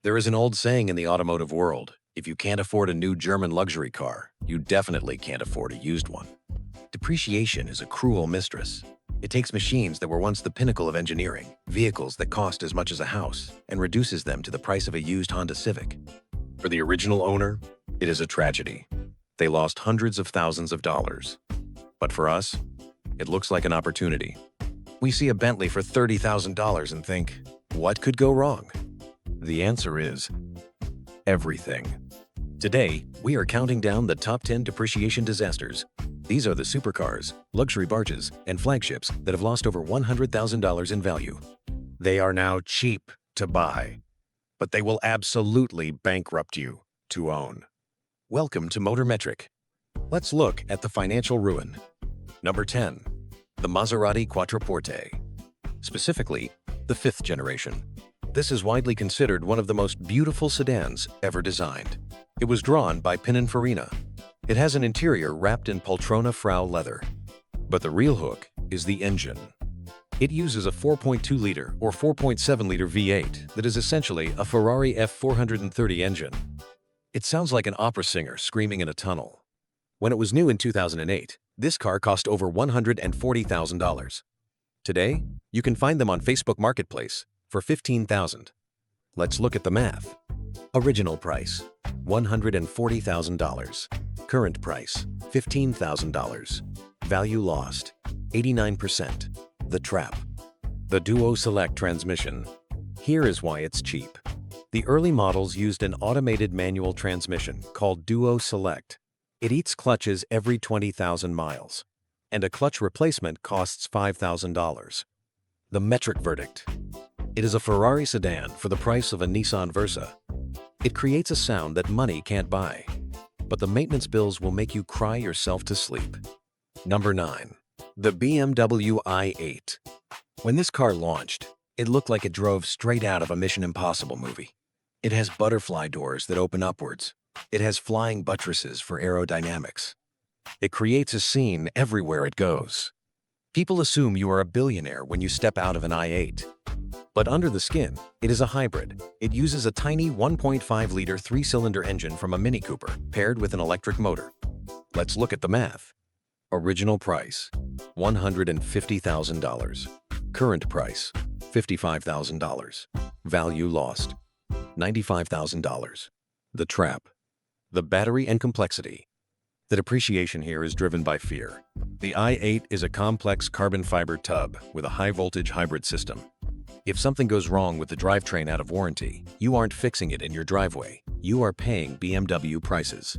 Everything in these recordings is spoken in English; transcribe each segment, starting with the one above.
There is an old saying in the automotive world, if you can't afford a new German luxury car, you definitely can't afford a used one. Depreciation is a cruel mistress. It takes machines that were once the pinnacle of engineering, vehicles that cost as much as a house, and reduces them to the price of a used Honda Civic. For the original owner, it is a tragedy. They lost hundreds of thousands of dollars. But for us, it looks like an opportunity. We see a Bentley for $30,000 and think, what could go wrong? The answer is everything. Today, we are counting down the top 10 depreciation disasters. These are the supercars, luxury barges, and flagships that have lost over $100,000 in value. They are now cheap to buy, but they will absolutely bankrupt you to own. Welcome to Motormetric. Let's look at the financial ruin. Number 10. The Maserati Quattroporte. Specifically, the 5th generation. This is widely considered one of the most beautiful sedans ever designed. It was drawn by Pininfarina. It has an interior wrapped in Poltrona Frau leather. But the real hook is the engine. It uses a 4.2-liter or 4.7-liter V8 that is essentially a Ferrari F430 engine. It sounds like an opera singer screaming in a tunnel. When it was new in 2008, this car cost over $140,000. Today, you can find them on Facebook Marketplace for $15,000. Let's look at the math. Original price, $140,000. Current price, $15,000. Value lost, 89%. The trap. The Duo Select transmission. Here is why it's cheap. The early models used an automated manual transmission called Duo Select. It eats clutches every 20,000 miles, and a clutch replacement costs $5,000. The metric verdict. It is a Ferrari sedan for the price of a Nissan Versa. It creates a sound that money can't buy, but the maintenance bills will make you cry yourself to sleep. Number 9. The BMW i8. When this car launched, it looked like it drove straight out of a Mission Impossible movie. It has butterfly doors that open upwards. It has flying buttresses for aerodynamics. It creates a scene everywhere it goes. People assume you are a billionaire when you step out of an i8. But under the skin, it is a hybrid. It uses a tiny 1.5-liter 3-cylinder engine from a Mini Cooper paired with an electric motor. Let's look at the math. Original price, $150,000. Current price, $55,000. Value lost, $95,000. The trap. The battery and complexity. The depreciation here is driven by fear. The i8 is a complex carbon fiber tub with a high-voltage hybrid system. If something goes wrong with the drivetrain out of warranty, you aren't fixing it in your driveway. You are paying BMW prices.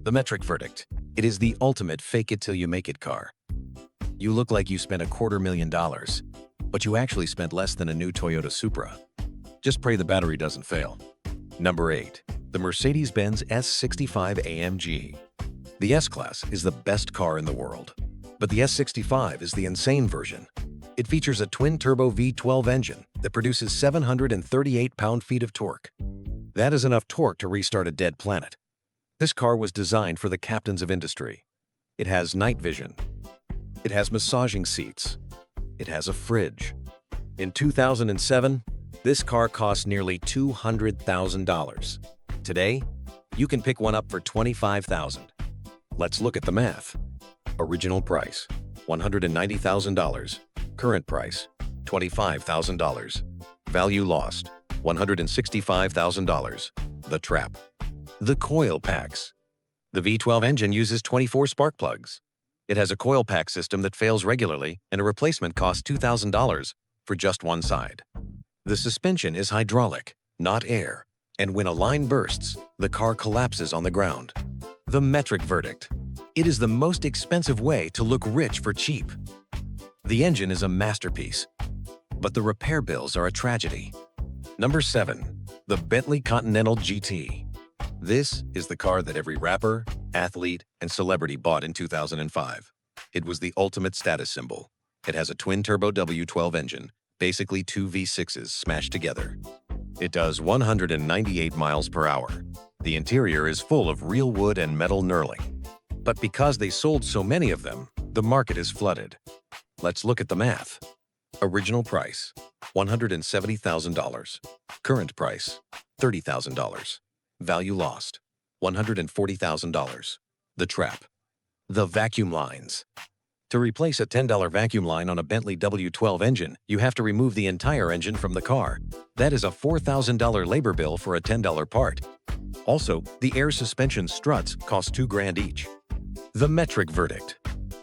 The metric verdict. It is the ultimate fake-it-till-you-make-it car. You look like you spent $250,000, but you actually spent less than a new Toyota Supra. Just pray the battery doesn't fail. Number 8. The Mercedes-Benz S65 AMG. The S-Class is the best car in the world, but the S65 is the insane version. It features a twin-turbo V12 engine that produces 738 pound-feet of torque. That is enough torque to restart a dead planet. This car was designed for the captains of industry. It has night vision. It has massaging seats. It has a fridge. In 2007, this car cost nearly $200,000. Today, you can pick one up for $25,000. Let's look at the math. Original price, $190,000. Current price, $25,000. Value lost, $165,000. The trap. The coil packs. The V12 engine uses 24 spark plugs. It has a coil pack system that fails regularly, and a replacement costs $2,000 for just one side. The suspension is hydraulic, not air, and when a line bursts, the car collapses on the ground. The metric verdict. It is the most expensive way to look rich for cheap. The engine is a masterpiece, but the repair bills are a tragedy. Number 7. The Bentley Continental GT. This is the car that every rapper, athlete, and celebrity bought in 2005. It was the ultimate status symbol. It has a twin-turbo W12 engine, basically two V6s smashed together. It does 198 miles per hour. The interior is full of real wood and metal knurling. But because they sold so many of them, the market is flooded. Let's look at the math. Original price, $170,000. Current price, $30,000. Value lost. $140,000. The trap. The vacuum lines. To replace a $10 vacuum line on a Bentley W12 engine, you have to remove the entire engine from the car. That is a $4,000 labor bill for a $10 part. Also, the air suspension struts cost $2,000 each. The metric verdict.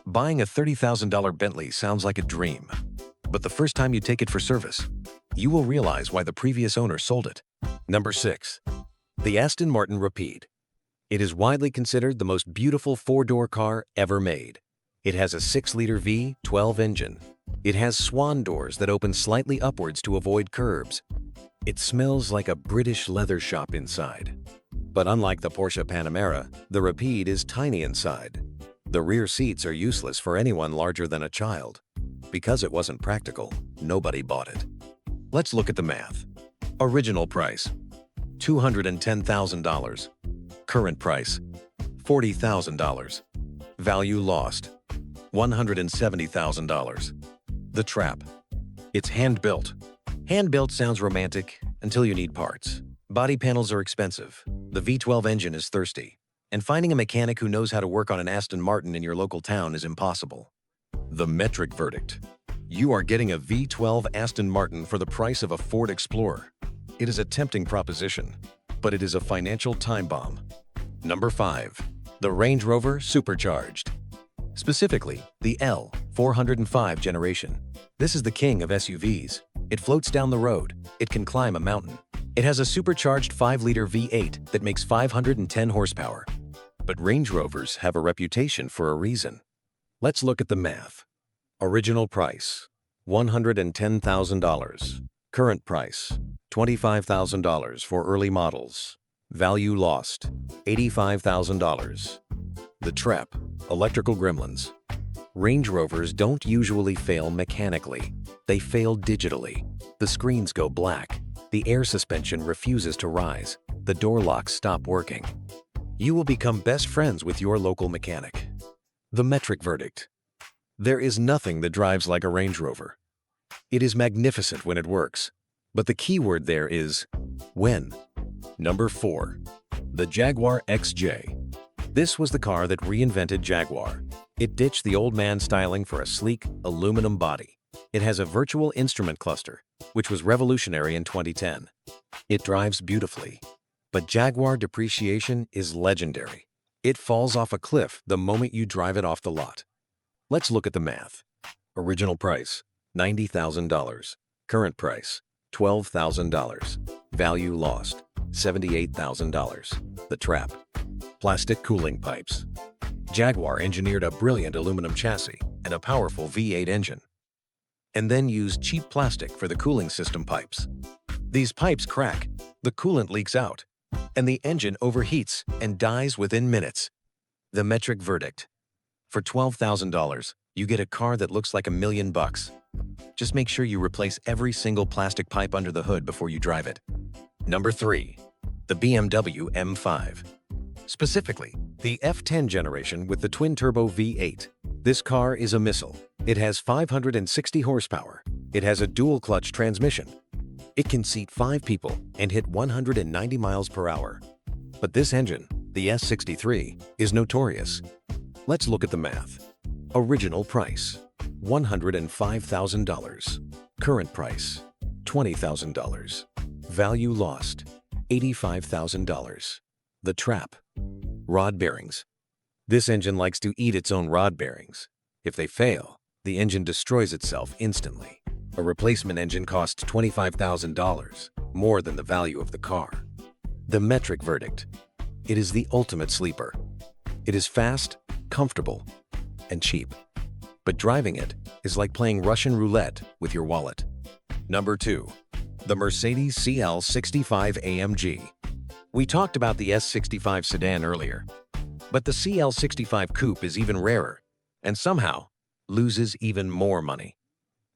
Buying a $30,000 Bentley sounds like a dream. But the first time you take it for service, you will realize why the previous owner sold it. Number 6. The Aston Martin Rapide. It is widely considered the most beautiful four-door car ever made. It has a 6-liter V12 engine. It has swan doors that open slightly upwards to avoid curbs. It smells like a British leather shop inside. But unlike the Porsche Panamera, the Rapide is tiny inside. The rear seats are useless for anyone larger than a child. Because it wasn't practical, nobody bought it. Let's look at the math. Original price, $210,000. Current price, $40,000. Value lost, $170,000. The trap. It's hand-built. Hand-built sounds romantic until you need parts. Body panels are expensive. The V12 engine is thirsty. And finding a mechanic who knows how to work on an Aston Martin in your local town is impossible. The metric verdict. You are getting a V12 Aston Martin for the price of a Ford Explorer. It is a tempting proposition, but it is a financial time bomb. Number 5. The Range Rover Supercharged. Specifically, the L405 generation. This is the king of SUVs. It floats down the road. It can climb a mountain. It has a supercharged 5-liter V8 that makes 510 horsepower. But Range Rovers have a reputation for a reason. Let's look at the math. Original price, $110,000. Current price, $25,000 for early models. Value lost, $85,000. The trap. Electrical gremlins. Range Rovers don't usually fail mechanically. They fail digitally. The screens go black. The air suspension refuses to rise. The door locks stop working. You will become best friends with your local mechanic. The metric verdict. There is nothing that drives like a Range Rover. It is magnificent when it works. But the key word there is when. Number 4. The Jaguar XJ. This was the car that reinvented Jaguar. It ditched the old man styling for a sleek, aluminum body. It has a virtual instrument cluster, which was revolutionary in 2010. It drives beautifully. But Jaguar depreciation is legendary. It falls off a cliff the moment you drive it off the lot. Let's look at the math. Original price, $90,000. Current price, $12,000. Value lost, $78,000. The trap. Plastic cooling pipes. Jaguar engineered a brilliant aluminum chassis and a powerful V8 engine, and then used cheap plastic for the cooling system pipes. These pipes crack, the coolant leaks out, and the engine overheats and dies within minutes. The metric verdict. For $12,000, you get a car that looks like $1 million. Just make sure you replace every single plastic pipe under the hood before you drive it. Number 3. The BMW M5. Specifically, the F10 generation with the twin-turbo V8. This car is a missile. It has 560 horsepower. It has a dual-clutch transmission. It can seat 5 people and hit 190 miles per hour. But this engine, the S63, is notorious. Let's look at the math. Original price, $105,000. Current price, $20,000. Value lost, $85,000. The trap. Rod bearings. This engine likes to eat its own rod bearings. If they fail, the engine destroys itself instantly. A replacement engine costs $25,000, more than the value of the car. The metric verdict. It is the ultimate sleeper. It is fast, comfortable, and cheap. But driving it is like playing Russian roulette with your wallet. Number 2. The Mercedes CL65 AMG. We talked about the S65 sedan earlier, but the CL65 coupe is even rarer and somehow loses even more money.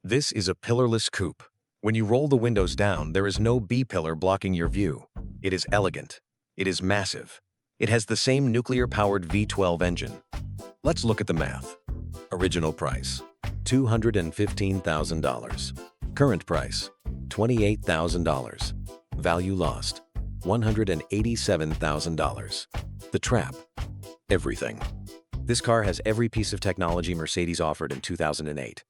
This is a pillarless coupe. When you roll the windows down, there is no B-pillar blocking your view. It is elegant. It is massive. It has the same nuclear-powered V12 engine. Let's look at the math. Original price, $215,000. Current price, $28,000. Value lost, $187,000. The Trap. Everything. This car has every piece of technology Mercedes offered in 2008.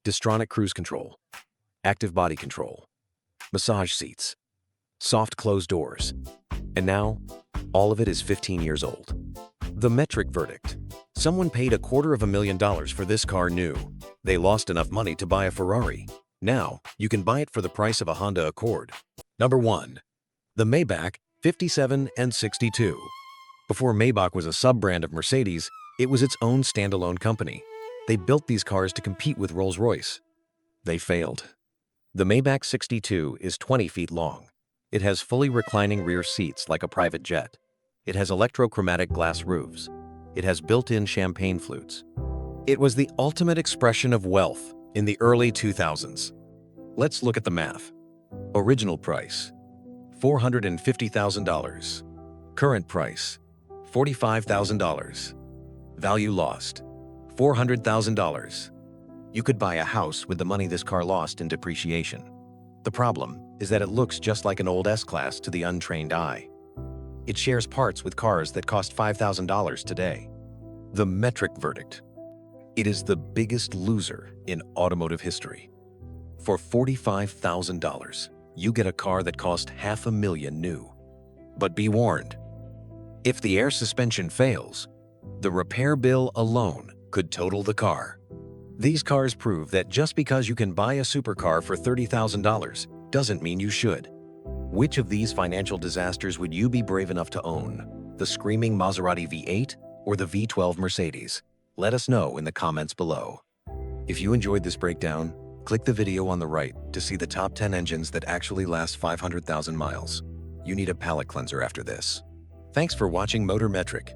Distronic cruise control, active body control, massage seats, soft closed doors, and now, all of it is 15 years old. The metric verdict. Someone paid $250,000 for this car new. They lost enough money to buy a Ferrari. Now, you can buy it for the price of a Honda Accord. Number 1. The Maybach 57 and 62. Before Maybach was a sub-brand of Mercedes, it was its own standalone company. They built these cars to compete with Rolls-Royce. They failed. The Maybach 62 is 20 feet long. It has fully reclining rear seats like a private jet. It has electrochromatic glass roofs. It has built-in champagne flutes. It was the ultimate expression of wealth in the early 2000s. Let's look at the math. Original price, $450,000. Current price, $45,000. Value lost, $400,000. You could buy a house with the money this car lost in depreciation. The problem is that it looks just like an old S-Class to the untrained eye. It shares parts with cars that cost $5,000 today. The metric verdict. It is the biggest loser in automotive history. For $45,000, you get a car that cost $500,000 new. But be warned, if the air suspension fails, the repair bill alone could total the car. These cars prove that just because you can buy a supercar for $30,000 doesn't mean you should. Which of these financial disasters would you be brave enough to own? The screaming Maserati V8 or the V12 Mercedes? Let us know in the comments below. If you enjoyed this breakdown, click the video on the right to see the top 10 engines that actually last 500,000 miles. You need a palate cleanser after this. Thanks for watching Motor Metric.